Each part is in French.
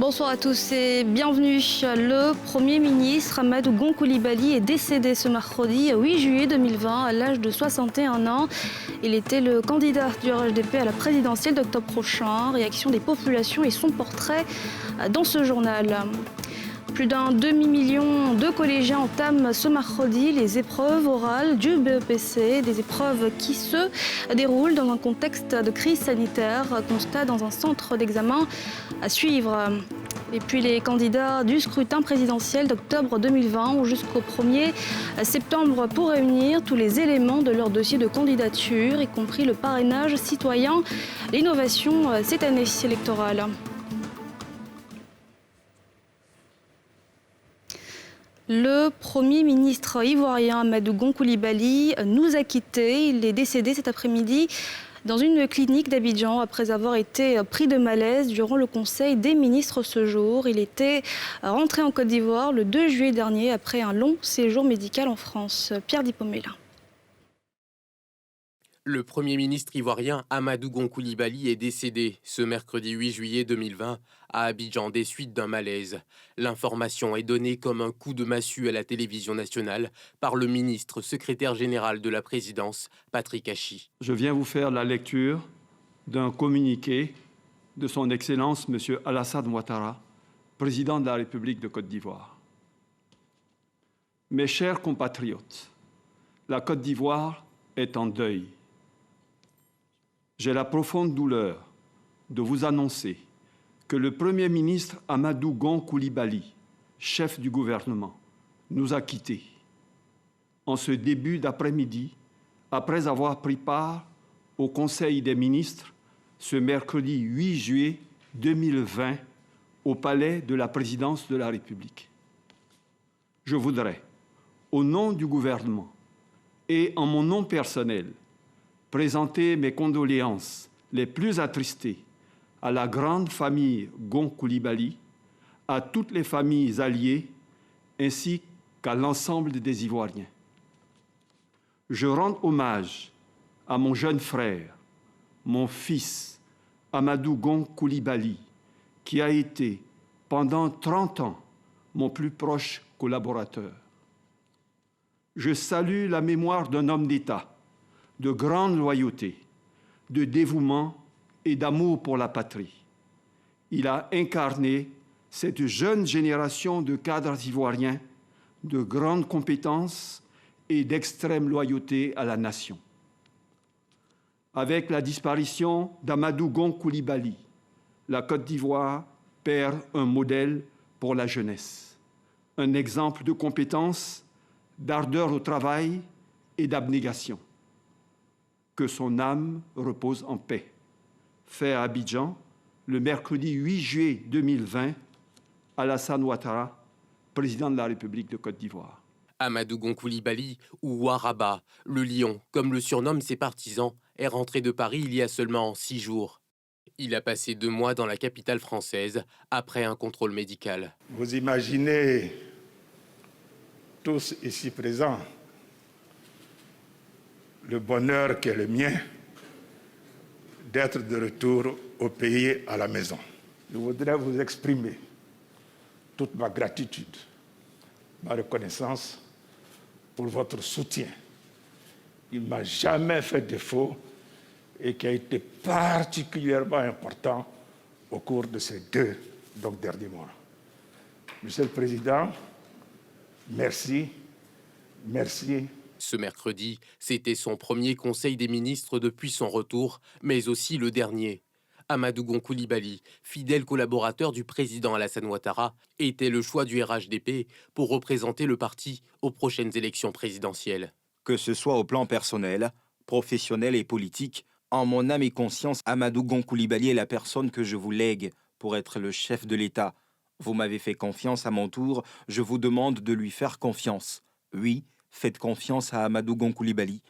Bonsoir à tous et bienvenue. Le Premier ministre Amadou Gon Coulibaly est décédé ce mercredi 8 juillet 2020 à l'âge de 61 ans. Il était le candidat du RHDP à la présidentielle d'octobre prochain. Réaction des populations et son portrait dans ce journal. Plus d'un demi-million de collégiens entament ce mercredi les épreuves orales du BEPC, des épreuves qui se déroulent dans un contexte de crise sanitaire, constat dans un centre d'examen à suivre. Et puis les candidats du scrutin présidentiel d'octobre 2020 ont jusqu'au 1er septembre pour réunir tous les éléments de leur dossier de candidature, y compris le parrainage citoyen, l'innovation cette année électorale. Le Premier ministre ivoirien Amadou Gon Coulibaly nous a quittés. Il est décédé cet après-midi dans une clinique d'Abidjan après avoir été pris de malaise durant le Conseil des ministres ce jour. Il était rentré en Côte d'Ivoire le 2 juillet dernier après un long séjour médical en France. Pierre Dipomela. Le Premier ministre ivoirien Amadou Gon Coulibaly est décédé ce mercredi 8 juillet 2020 à Abidjan des suites d'un malaise. L'information est donnée comme un coup de massue à la télévision nationale par le ministre secrétaire général de la présidence, Patrick Hachi. Je viens vous faire la lecture d'un communiqué de son Excellence M. Alassane Ouattara, président de la République de Côte d'Ivoire. Mes chers compatriotes, la Côte d'Ivoire est en deuil. J'ai la profonde douleur de vous annoncer que le Premier ministre Amadou Gon Coulibaly, chef du gouvernement, nous a quittés en ce début d'après-midi, après avoir pris part au Conseil des ministres ce mercredi 8 juillet 2020 au palais de la présidence de la République. Je voudrais, au nom du gouvernement et en mon nom personnel, présenter mes condoléances les plus attristées à la grande famille Gon Coulibaly, à toutes les familles alliées, ainsi qu'à l'ensemble des Ivoiriens. Je rends hommage à mon jeune frère, mon fils, Amadou Gon Coulibaly, qui a été, pendant 30 ans, mon plus proche collaborateur. Je salue la mémoire d'un homme d'État, de grande loyauté, de dévouement et d'amour pour la patrie. Il a incarné cette jeune génération de cadres ivoiriens de grandes compétences et d'extrême loyauté à la nation. Avec la disparition d'Amadou Gon Coulibaly, la Côte d'Ivoire perd un modèle pour la jeunesse, un exemple de compétence, d'ardeur au travail et d'abnégation. Que son âme repose en paix. Fait à Abidjan, le mercredi 8 juillet 2020, Alassane Ouattara, président de la République de Côte d'Ivoire. Amadou Gon Coulibaly, ou Ouaraba, le lion, comme le surnomment ses partisans, est rentré de Paris il y a seulement 6 jours. Il a passé 2 mois dans la capitale française après un contrôle médical. Vous imaginez tous ici présents le bonheur qui est le mien d'être de retour au pays, à la maison. Je voudrais vous exprimer toute ma gratitude, ma reconnaissance pour votre soutien. Il ne m'a jamais fait défaut et qui a été particulièrement important au cours de ces 2 derniers mois. Monsieur le Président, merci. Ce mercredi, c'était son premier conseil des ministres depuis son retour, mais aussi le dernier. Amadou Gon Coulibaly, fidèle collaborateur du président Alassane Ouattara, était le choix du RHDP pour représenter le parti aux prochaines élections présidentielles. Que ce soit au plan personnel, professionnel et politique, en mon âme et conscience, Amadou Gon Coulibaly est la personne que je vous lègue pour être le chef de l'État. Vous m'avez fait confiance à mon tour, je vous demande de lui faire confiance. Oui, faites confiance à Amadou Gon Coulibaly.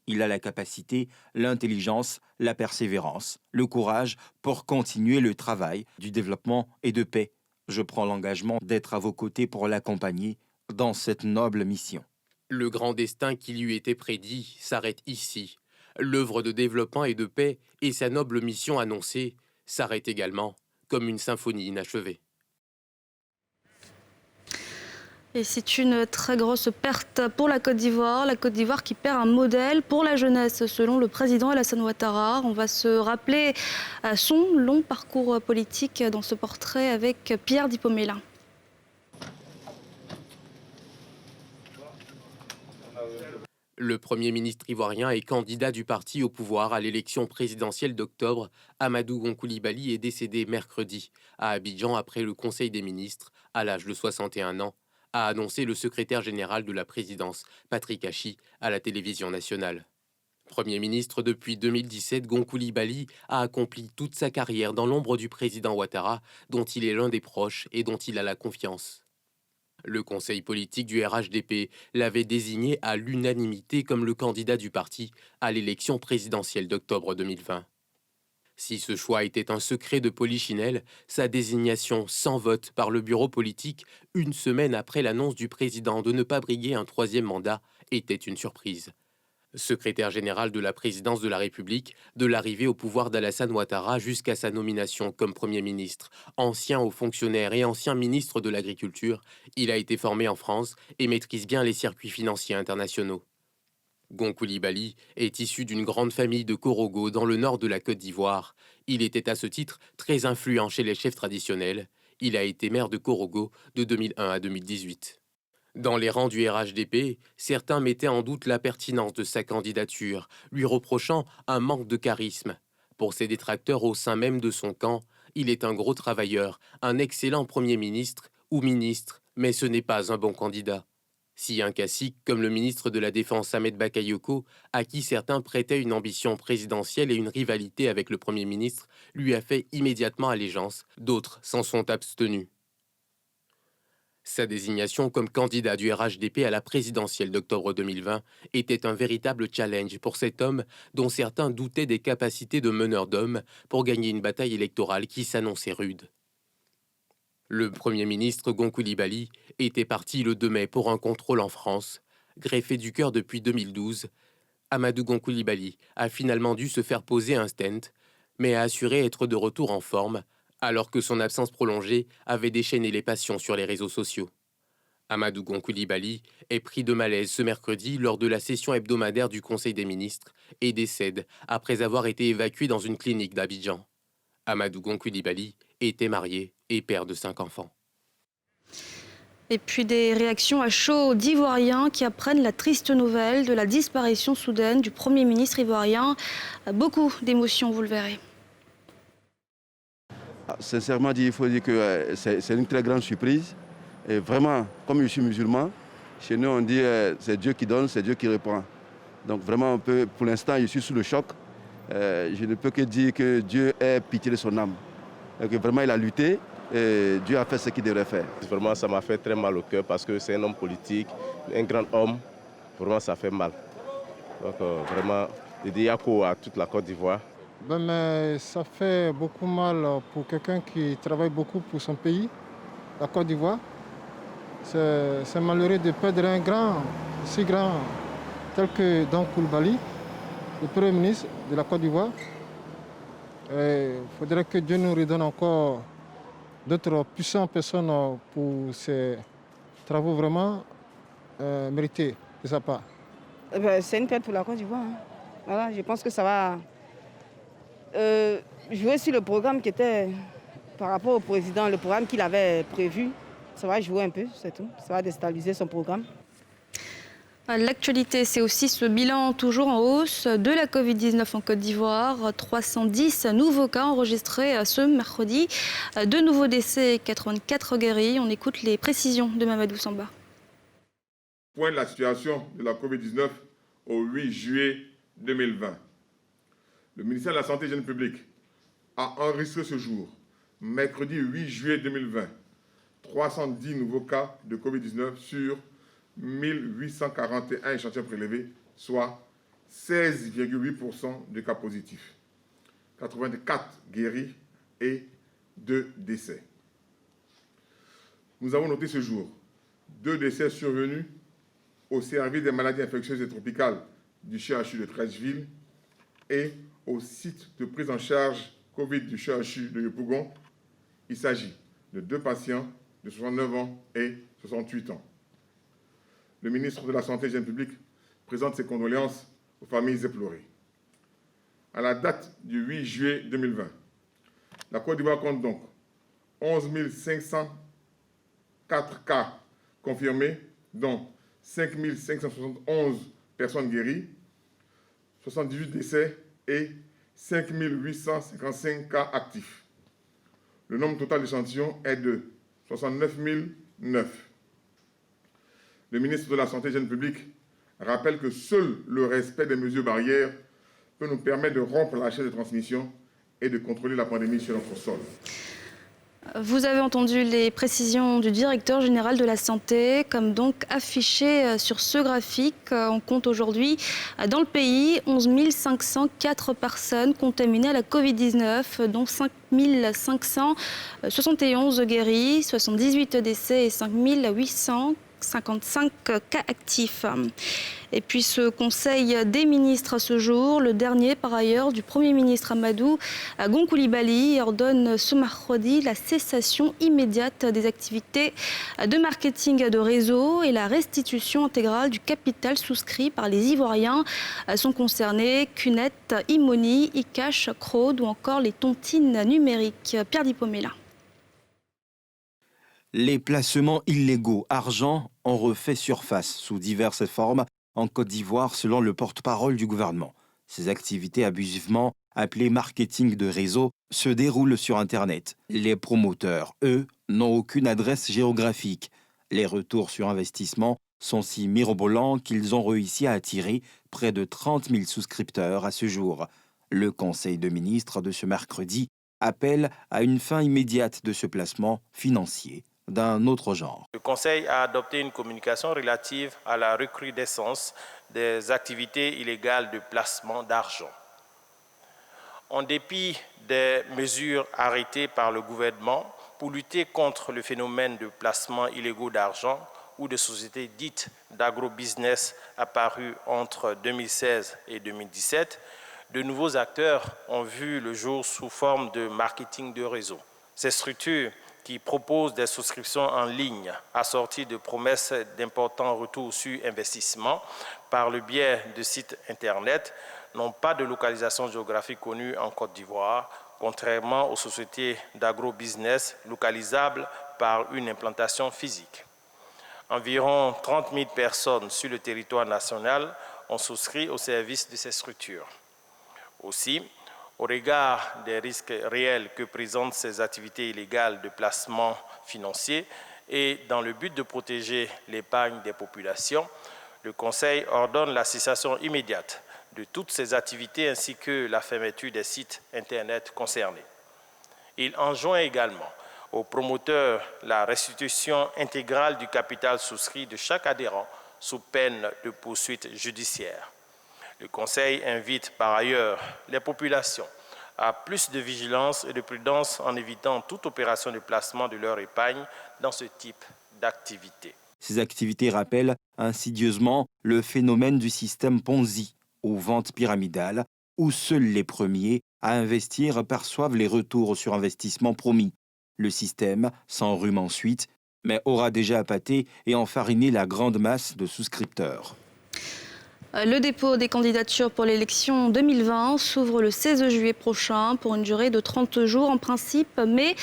Il a la capacité, l'intelligence, la persévérance, le courage pour continuer le travail du développement et de paix. Je prends l'engagement d'être à vos côtés pour l'accompagner dans cette noble mission. Le grand destin qui lui était prédit s'arrête ici. L'œuvre de développement et de paix et sa noble mission annoncée s'arrêtent également, comme une symphonie inachevée. Et c'est une très grosse perte pour la Côte d'Ivoire. La Côte d'Ivoire qui perd un modèle pour la jeunesse, selon le président Alassane Ouattara. On va se rappeler son long parcours politique dans ce portrait avec Pierre Dipomélin. Le Premier ministre ivoirien et candidat du parti au pouvoir à l'élection présidentielle d'octobre, Amadou Gon Coulibaly, est décédé mercredi à Abidjan après le Conseil des ministres, à l'âge de 61 ans, a annoncé le secrétaire général de la présidence, Patrick Hachi, à la télévision nationale. Premier ministre depuis 2017, Gon Coulibaly a accompli toute sa carrière dans l'ombre du président Ouattara, dont il est l'un des proches et dont il a la confiance. Le conseil politique du RHDP l'avait désigné à l'unanimité comme le candidat du parti à l'élection présidentielle d'octobre 2020. Si ce choix était un secret de polichinelle, sa désignation sans vote par le bureau politique, une semaine après l'annonce du président de ne pas briguer un troisième mandat, était une surprise. Secrétaire général de la présidence de la République, de l'arrivée au pouvoir d'Alassane Ouattara jusqu'à sa nomination comme Premier ministre, ancien haut fonctionnaire et ancien ministre de l'Agriculture, il a été formé en France et maîtrise bien les circuits financiers internationaux. Gon Coulibaly est issu d'une grande famille de Korogo dans le nord de la Côte d'Ivoire. Il était à ce titre très influent chez les chefs traditionnels. Il a été maire de Korogo de 2001 à 2018. Dans les rangs du RHDP, certains mettaient en doute la pertinence de sa candidature, lui reprochant un manque de charisme. Pour ses détracteurs au sein même de son camp, il est un gros travailleur, un excellent Premier ministre ou ministre, mais ce n'est pas un bon candidat. Si un cacique comme le ministre de la Défense Ahmed Bakayoko, à qui certains prêtaient une ambition présidentielle et une rivalité avec le Premier ministre, lui a fait immédiatement allégeance, d'autres s'en sont abstenus. Sa désignation comme candidat du RHDP à la présidentielle d'octobre 2020 était un véritable challenge pour cet homme dont certains doutaient des capacités de meneur d'hommes pour gagner une bataille électorale qui s'annonçait rude. Le Premier ministre Gon Coulibaly était parti le 2 mai pour un contrôle en France. Greffé du cœur depuis 2012, Amadou Gon Coulibaly a finalement dû se faire poser un stent, mais a assuré être de retour en forme, alors que son absence prolongée avait déchaîné les passions sur les réseaux sociaux. Amadou Gon Coulibaly est pris de malaise ce mercredi lors de la session hebdomadaire du Conseil des ministres et décède après avoir été évacué dans une clinique d'Abidjan. Amadou Gon Coulibaly était marié et père de 5 enfants. Et puis des réactions à chaud d'Ivoiriens qui apprennent la triste nouvelle de la disparition soudaine du Premier ministre ivoirien. Beaucoup d'émotions, vous le verrez. Sincèrement dit, il faut dire que c'est une très grande surprise. Et vraiment, comme je suis musulman, chez nous on dit c'est Dieu qui donne, c'est Dieu qui reprend. Donc vraiment, pour l'instant, je suis sous le choc. Je ne peux que dire que Dieu ait pitié de son âme. Et que vraiment, il a lutté et Dieu a fait ce qu'il devrait faire. Vraiment, ça m'a fait très mal au cœur parce que c'est un homme politique, un grand homme. Vraiment, ça fait mal. Donc vraiment, je dis yako à toute la Côte d'Ivoire. Mais ça fait beaucoup mal pour quelqu'un qui travaille beaucoup pour son pays, la Côte d'Ivoire. C'est malheureux de perdre un grand, si grand, tel que Gon Coulibaly, le Premier ministre de la Côte d'Ivoire. Il faudrait que Dieu nous redonne encore d'autres puissantes personnes pour ces travaux vraiment mérités de sa part. C'est une perte pour la Côte d'Ivoire. Voilà, je pense que ça va jouer sur le programme qui était par rapport au président, le programme qu'il avait prévu. Ça va jouer un peu, c'est tout. Ça va déstabiliser son programme. L'actualité, c'est aussi ce bilan toujours en hausse de la Covid-19 en Côte d'Ivoire. 310 nouveaux cas enregistrés ce mercredi. 2 nouveaux décès, 84 guéris. On écoute les précisions de Mamadou Samba. Point de la situation de la Covid-19 au 8 juillet 2020. Le ministère de la Santé et de l'Hygiène publique a enregistré ce jour, mercredi 8 juillet 2020, 310 nouveaux cas de Covid-19 sur 1841 échantillons prélevés, soit 16,8% de cas positifs, 84 guéris et 2 décès. Nous avons noté ce jour 2 décès survenus au service des maladies infectieuses et tropicales du CHU de Treichville et au site de prise en charge Covid du CHU de Yopougon. Il s'agit de 2 patients de 69 ans et 68 ans. le ministre de la Santé et de l'Hygiène publique présente ses condoléances aux familles éplorées. À la date du 8 juillet 2020, la Côte d'Ivoire compte donc 11 504 cas confirmés, dont 5 571 personnes guéries, 78 décès et 5 855 cas actifs. Le nombre total d'échantillons est de 69 009. Le ministre de la Santé et de l'Hygiène publique rappelle que seul le respect des mesures barrières peut nous permettre de rompre la chaîne de transmission et de contrôler la pandémie sur notre sol. Vous avez entendu les précisions du directeur général de la santé, comme donc affiché sur ce graphique. On compte aujourd'hui dans le pays 11 504 personnes contaminées à la Covid-19, dont 5 571 guéris, 78 décès et 5 855 cas actifs. Et puis ce conseil des ministres à ce jour, le dernier par ailleurs du Premier ministre Amadou Gon Coulibaly, ordonne ce mercredi la cessation immédiate des activités de marketing de réseau et la restitution intégrale du capital souscrit par les Ivoiriens. Sont concernés Cunet, Imoni, iCash, Crowd ou encore les tontines numériques. Pierre Dipomela. Les placements illégaux argent ont refait surface sous diverses formes en Côte d'Ivoire selon le porte-parole du gouvernement. Ces activités abusivement appelées marketing de réseau se déroulent sur Internet. Les promoteurs, eux, n'ont aucune adresse géographique. Les retours sur investissement sont si mirobolants qu'ils ont réussi à attirer près de 30 000 souscripteurs à ce jour. Le Conseil de ministres de ce mercredi appelle à une fin immédiate de ce placement financier d'un autre genre. Le Conseil a adopté une communication relative à la recrudescence des activités illégales de placement d'argent. En dépit des mesures arrêtées par le gouvernement pour lutter contre le phénomène de placement illégaux d'argent ou de sociétés dites d'agrobusiness apparues entre 2016 et 2017, de nouveaux acteurs ont vu le jour sous forme de marketing de réseau. Ces structures qui proposent des souscriptions en ligne assorties de promesses d'importants retours sur investissement par le biais de sites Internet n'ont pas de localisation géographique connue en Côte d'Ivoire, contrairement aux sociétés d'agrobusiness localisables par une implantation physique. Environ 30 000 personnes sur le territoire national ont souscrit au service de ces structures. Aussi, au regard des risques réels que présentent ces activités illégales de placement financier et dans le but de protéger l'épargne des populations, le Conseil ordonne la cessation immédiate de toutes ces activités ainsi que la fermeture des sites Internet concernés. Il enjoint également aux promoteurs la restitution intégrale du capital souscrit de chaque adhérent sous peine de poursuite judiciaire. Le Conseil invite par ailleurs les populations à plus de vigilance et de prudence en évitant toute opération de placement de leur épargne dans ce type d'activité. Ces activités rappellent insidieusement le phénomène du système Ponzi, aux ventes pyramidales, où seuls les premiers à investir perçoivent les retours sur investissement promis. Le système s'enrhume ensuite, mais aura déjà appâté et enfariné la grande masse de souscripteurs. Le dépôt des candidatures pour l'élection 2020 s'ouvre le 16 juillet prochain pour une durée de 30 jours en principe, mais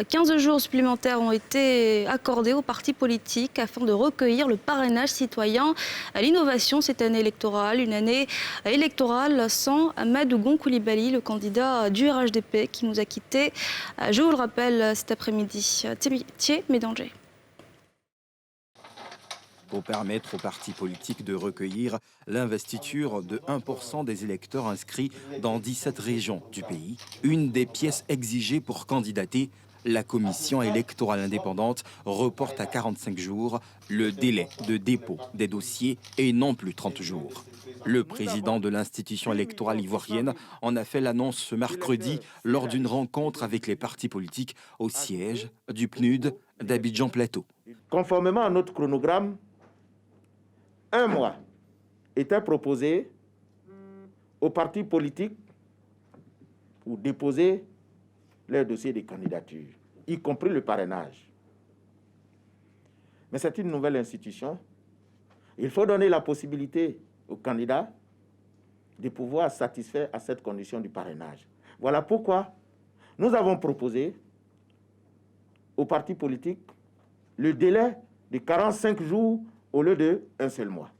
15 jours supplémentaires ont été accordés aux partis politiques afin de recueillir le parrainage citoyen. L'innovation, cette année électorale, une année électorale sans Amadou Gon Coulibaly, le candidat du RHDP qui nous a quittés, je vous le rappelle, cet après-midi. Thier Médanger. Pour permettre aux partis politiques de recueillir l'investiture de 1% des électeurs inscrits dans 17 régions du pays, une des pièces exigées pour candidater, la commission électorale indépendante reporte à 45 jours le délai de dépôt des dossiers et non plus 30 jours. Le président de l'institution électorale ivoirienne en a fait l'annonce ce mercredi lors d'une rencontre avec les partis politiques au siège du PNUD d'Abidjan Plateau. Conformément à notre chronogramme, 1 mois était proposé aux partis politiques pour déposer leur dossier de candidature, y compris le parrainage. Mais c'est une nouvelle institution. Il faut donner la possibilité aux candidats de pouvoir satisfaire à cette condition du parrainage. Voilà pourquoi nous avons proposé aux partis politiques le délai de 45 jours au lieu d'un seul mois.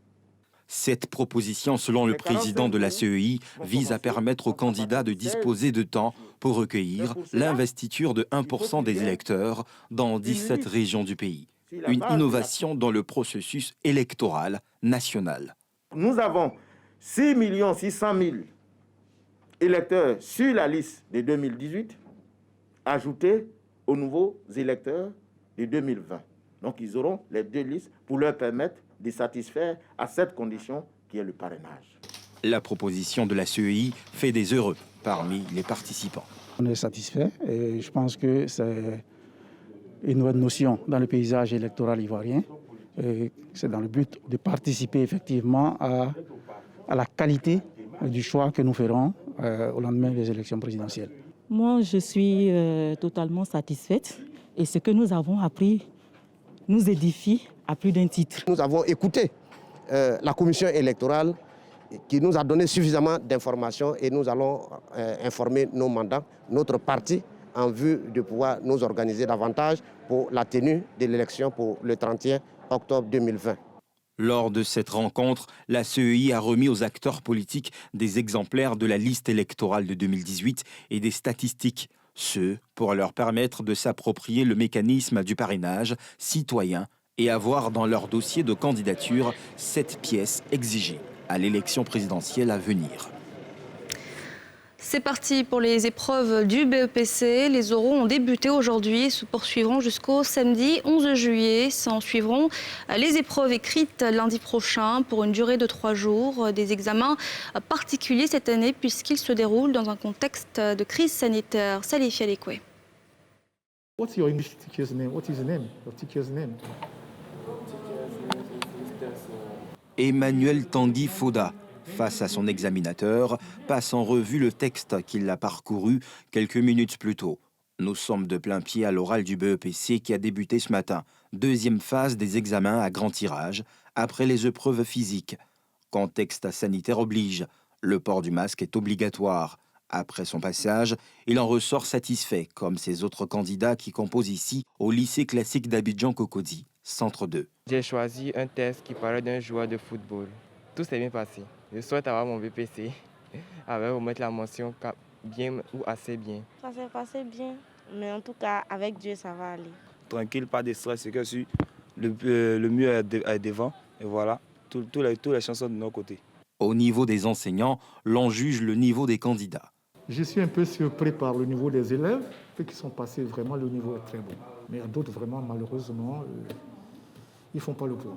Cette proposition, selon le président de la CEI, vise à permettre aux candidats de disposer de temps pour recueillir l'investiture de 1% des électeurs dans 17 régions du pays. Une innovation dans le processus électoral national. Nous avons 6 600 000 électeurs sur la liste de 2018, ajoutés aux nouveaux électeurs de 2020. Donc ils auront les deux listes pour leur permettre de satisfaire à cette condition qui est le parrainage. La proposition de la CEI fait des heureux parmi les participants. On est satisfait et je pense que c'est une nouvelle notion dans le paysage électoral ivoirien. C'est dans le but de participer effectivement à la qualité du choix que nous ferons au lendemain des élections présidentielles. Moi, je suis totalement satisfaite et ce que nous avons appris nous édifie à plus d'un titre. Nous avons écouté la commission électorale qui nous a donné suffisamment d'informations et nous allons informer nos mandats, notre parti, en vue de pouvoir nous organiser davantage pour la tenue de l'élection pour le 31 octobre 2020. Lors de cette rencontre, la CEI a remis aux acteurs politiques des exemplaires de la liste électorale de 2018 et des statistiques, ce pour leur permettre de s'approprier le mécanisme du parrainage citoyen et avoir dans leur dossier de candidature 7 pièces exigées à l'élection présidentielle à venir. C'est parti pour les épreuves du BEPC. Les oraux ont débuté aujourd'hui et se poursuivront jusqu'au samedi 11 juillet. S'en suivront les épreuves écrites lundi prochain pour une durée de 3 jours. Des examens particuliers cette année puisqu'ils se déroulent dans un contexte de crise sanitaire. Salif Yalekwe. What's your English teacher's name? What is the name? Your teacher's name? Emmanuel Tanguy Foda, face à son examinateur, passe en revue le texte qu'il a parcouru quelques minutes plus tôt. Nous sommes de plein pied à l'oral du BEPC qui a débuté ce matin. Deuxième phase des examens à grand tirage, après les épreuves physiques. Contexte sanitaire oblige, le port du masque est obligatoire. Après son passage, il en ressort satisfait, comme ses autres candidats qui composent ici au lycée classique d'Abidjan-Cocody, Centre 2. J'ai choisi un test qui parlait d'un joueur de football. Tout s'est bien passé. Je souhaite avoir mon BPC avec remettre la mention bien ou assez bien. Ça s'est passé bien, mais en tout cas, avec Dieu, ça va aller. Tranquille, pas de stress, c'est que le mieux est devant. Et voilà, toutes les chances sont de notre côté. Au niveau des enseignants, l'on juge le niveau des candidats. Je suis un peu surpris par le niveau des élèves, ceux qui sont passés, vraiment le niveau est très bon. Mais il y a d'autres, vraiment, malheureusement, ils ne font pas le poids.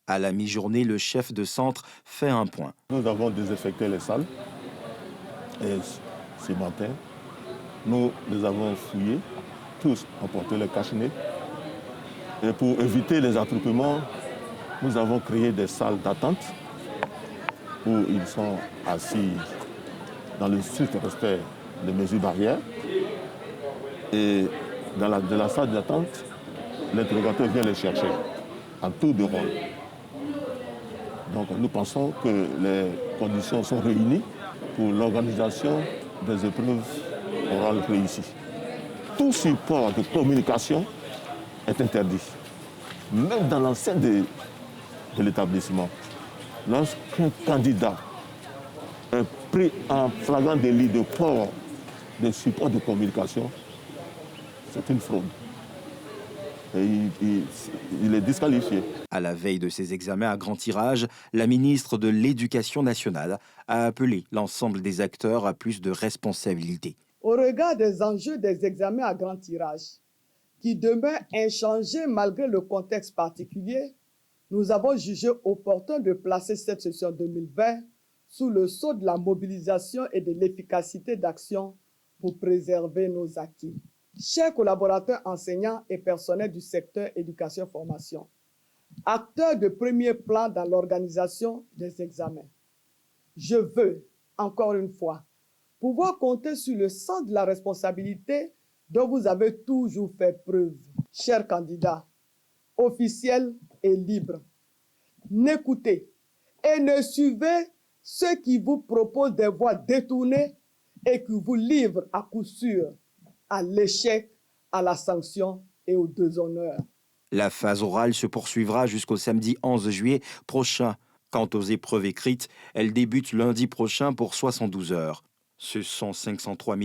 À la mi-journée, le chef de centre fait un point. Nous avons désinfecté les salles et ce matin, nous les avons fouillés, tous ont porté le cache-nez. Et pour éviter les attroupements, nous avons créé des salles d'attente où ils sont assis dans le strict respect des mesures barrières. Et dans la salle d'attente, l'interrogateur vient les chercher en tour de rôle. Donc nous pensons que les conditions sont réunies pour l'organisation des épreuves orales réussies. Tout support de communication est interdit, même dans l'enceinte de l'établissement. Lorsqu'un candidat est pris en flagrant délit de port de support de communication, c'est une fraude. Et il est disqualifié. À la veille de ces examens à grand tirage, la ministre de l'Éducation nationale a appelé l'ensemble des acteurs à plus de responsabilité. Au regard des enjeux des examens à grand tirage, qui demeurent inchangés malgré le contexte particulier, nous avons jugé opportun de placer cette session 2020 sous le sceau de la mobilisation et de l'efficacité d'action pour préserver nos acquis. Chers collaborateurs enseignants et personnels du secteur éducation-formation, acteurs de premier plan dans l'organisation des examens, je veux, encore une fois, pouvoir compter sur le sens de la responsabilité dont vous avez toujours fait preuve. Chers candidats, officiels et libres, n'écoutez et ne suivez ceux qui vous proposent des voies détournées et qui vous livrent à coup sûr à l'échec, à la sanction et au déshonneur. La phase orale se poursuivra jusqu'au samedi 11 juillet prochain. Quant aux épreuves écrites, elles débutent lundi prochain pour 72 heures. Ce sont 503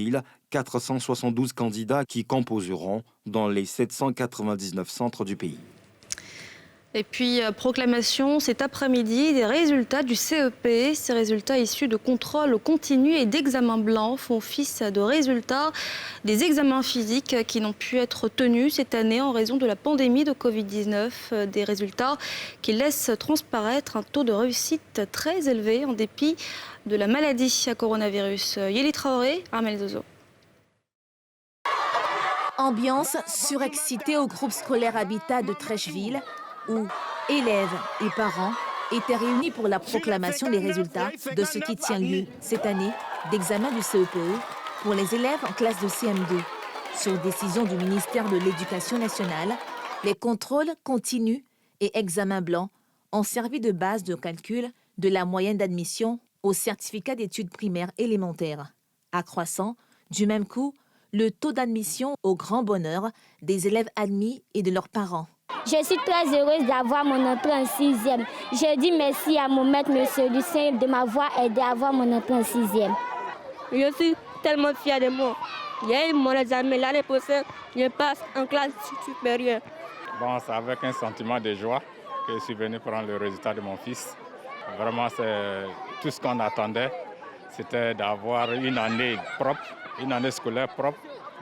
472 candidats qui composeront dans les 799 centres du pays. Et puis, proclamation cet après-midi des résultats du CEP. Ces résultats issus de contrôles continus et d'examens blancs font office de résultats des examens physiques qui n'ont pu être tenus cette année en raison de la pandémie de Covid-19. Des résultats qui laissent transparaître un taux de réussite très élevé en dépit de la maladie à coronavirus. Yéli Traoré, Armel Zozo. Ambiance surexcitée au groupe scolaire Habitat de Trècheville, où élèves et parents étaient réunis pour la proclamation des résultats de ce qui tient lieu cette année d'examen du CEPE pour les élèves en classe de CM2. Sur décision du ministère de l'Éducation nationale, les contrôles continus et examens blancs ont servi de base de calcul de la moyenne d'admission au certificat d'études primaires élémentaires, accroissant du même coup le taux d'admission au grand bonheur des élèves admis et de leurs parents. Je suis très heureuse d'avoir mon entrée en 6e. Je dis merci à mon maître, M. Lucien, de m'avoir aidé à avoir mon entrée en 6e. Je suis tellement fière de moi. J'ai eu mon examen l'année prochaine, je passe en classe supérieure. Bon, c'est avec un sentiment de joie que je suis venu prendre le résultat de mon fils. Vraiment, c'est tout ce qu'on attendait. C'était d'avoir une année propre, une année scolaire propre,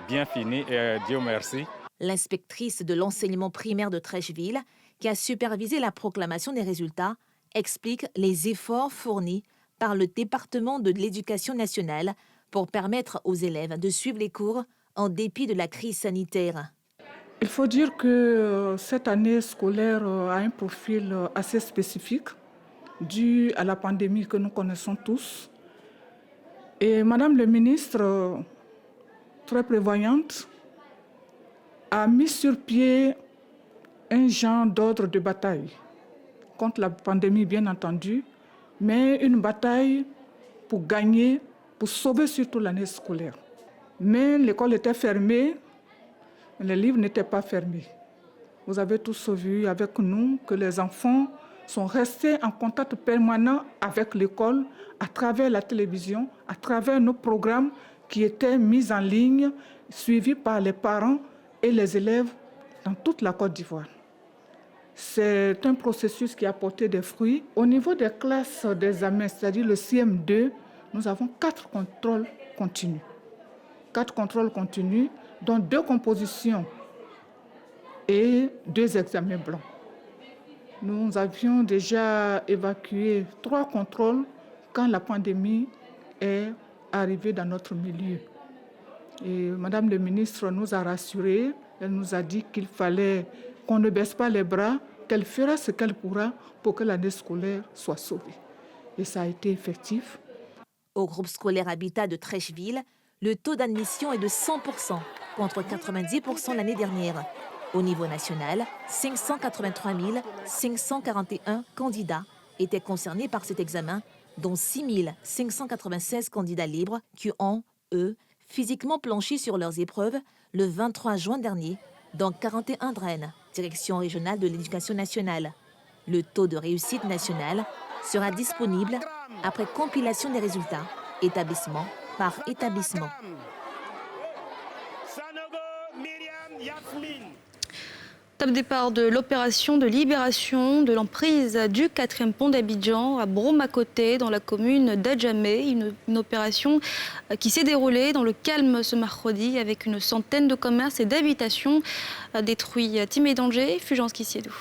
bien finie, et Dieu merci. L'inspectrice de l'enseignement primaire de Trècheville, qui a supervisé la proclamation des résultats, explique les efforts fournis par le département de l'Éducation nationale pour permettre aux élèves de suivre les cours en dépit de la crise sanitaire. Il faut dire que cette année scolaire a un profil assez spécifique dû à la pandémie que nous connaissons tous. Et Madame le ministre, très prévoyante, a mis sur pied un genre d'ordre de bataille contre la pandémie, bien entendu, mais une bataille pour gagner, pour sauver surtout l'année scolaire. Mais l'école était fermée, les livres n'étaient pas fermés. Vous avez tous vu avec nous que les enfants sont restés en contact permanent avec l'école à travers la télévision, à travers nos programmes qui étaient mis en ligne, suivis par les parents et les élèves dans toute la Côte d'Ivoire. C'est un processus qui a porté des fruits. Au niveau des classes d'examen, c'est-à-dire le CM2, nous avons 4 contrôles continus. 4 contrôles continus, dont 2 compositions et 2 examens blancs. Nous avions déjà évacué 3 contrôles quand la pandémie est arrivée dans notre milieu. Et Madame le ministre nous a rassurés. Elle nous a dit qu'il fallait qu'on ne baisse pas les bras, qu'elle fera ce qu'elle pourra pour que l'année scolaire soit sauvée. Et ça a été effectif. Au groupe scolaire Habitat de Trècheville, le taux d'admission est de 100% contre 90% l'année dernière. Au niveau national, 583 541 candidats étaient concernés par cet examen, dont 6 596 candidats libres qui ont, eux, physiquement planchi sur leurs épreuves le 23 juin dernier dans 41 Rennes, direction régionale de l'Éducation nationale. Le taux de réussite nationale sera disponible après compilation des résultats, établissement par établissement. Top départ de l'opération de libération de l'emprise du 4e pont d'Abidjan à Broma-Côté dans la commune d'Adjamé. Une opération qui s'est déroulée dans le calme ce mercredi avec une centaine de commerces et d'habitations détruits. Timé Danger, Fulgence Kissiedou.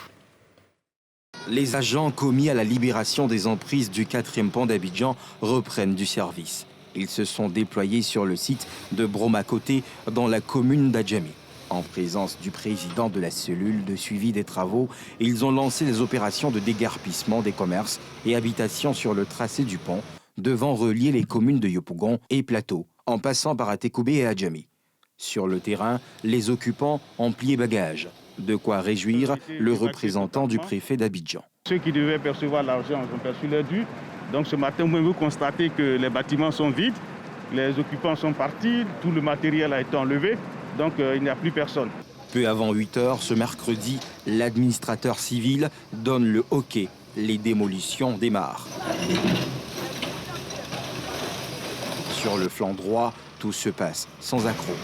Les agents commis à la libération des emprises du 4e pont d'Abidjan reprennent du service. Ils se sont déployés sur le site de Broma-Côté dans la commune d'Adjamé. En présence du président de la cellule de suivi des travaux, ils ont lancé les opérations de déguerpissement des commerces et habitations sur le tracé du pont, devant relier les communes de Yopougon et Plateau, en passant par Atekoubé et Adjamé. Sur le terrain, les occupants ont plié bagages, de quoi réjouir le représentant du préfet d'Abidjan. Ceux qui devaient percevoir l'argent ont perçu leur dû. Donc ce matin, vous constatez que les bâtiments sont vides, les occupants sont partis, tout le matériel a été enlevé, donc il n'y a plus personne. Peu avant 8 h ce mercredi, l'administrateur civil donne le OK. Les démolitions démarrent. Sur le flanc droit, tout se passe sans accroc.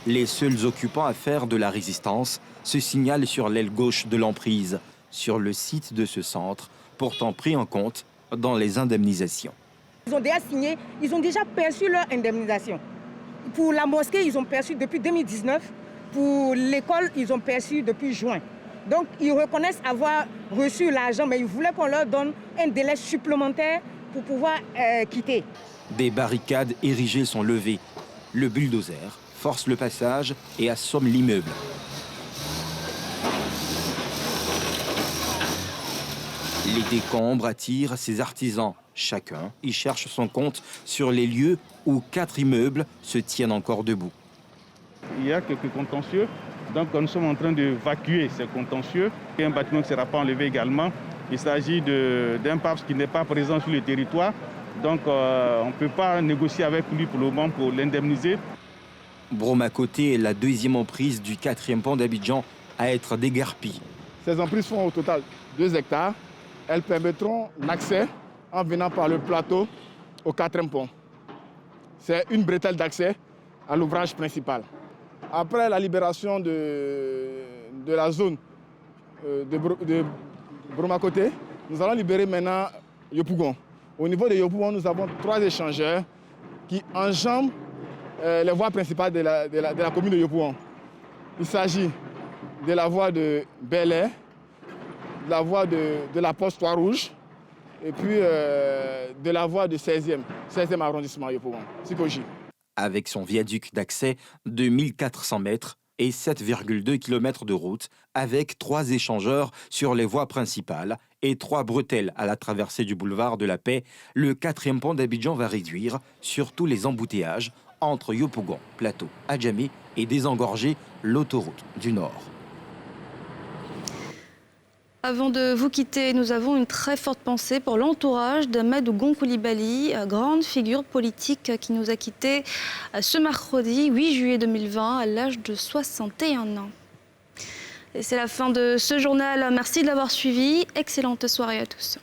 Les seuls occupants à faire de la résistance se signalent sur l'aile gauche de l'emprise, sur le site de ce centre, pourtant pris en compte dans les indemnisations. Ils ont déjà signé, ils ont déjà perçu leur indemnisation. Pour la mosquée, ils ont perçu depuis 2019. Pour l'école, ils ont perçu depuis juin. Donc, ils reconnaissent avoir reçu l'argent, mais ils voulaient qu'on leur donne un délai supplémentaire pour pouvoir quitter. Des barricades érigées sont levées. Le bulldozer force le passage et assomme l'immeuble. Les décombres attirent ces artisans. Chacun y cherche son compte sur les lieux où 4 immeubles se tiennent encore debout. Il y a quelques contentieux, donc nous sommes en train d'évacuer ces contentieux. Il y a un bâtiment qui ne sera pas enlevé également. Il s'agit d'un PAPS qui n'est pas présent sur le territoire, donc on ne peut pas négocier avec lui pour le moment pour l'indemniser. Broma-Côté est la deuxième emprise du 4e pont d'Abidjan à être déguerpie. Ces emprises font au total 2 hectares. Elles permettront l'accès en venant par le plateau au 4e pont. C'est une bretelle d'accès à l'ouvrage principal. Après la libération de la zone de Broma-Côté, nous allons libérer maintenant Yopougon. Au niveau de Yopougon, nous avons 3 échangeurs qui enjambent les voies principales de la commune de Yopougon. Il s'agit de la voie de Bel-Air, de la voie de la Poste Trois-Rouges et puis de la voie du 16e arrondissement Yopougon, Sikoji. Avec son viaduc d'accès de 1400 mètres et 7,2 km de route, avec 3 échangeurs sur les voies principales et 3 bretelles à la traversée du boulevard de la Paix, le 4e pont d'Abidjan va réduire surtout les embouteillages entre Yopougon, Plateau, Adjamé et désengorger l'autoroute du Nord. Avant de vous quitter, nous avons une très forte pensée pour l'entourage d'Amadou Gon Coulibaly, grande figure politique qui nous a quittés ce mercredi 8 juillet 2020 à l'âge de 61 ans. Et c'est la fin de ce journal. Merci de l'avoir suivi. Excellente soirée à tous.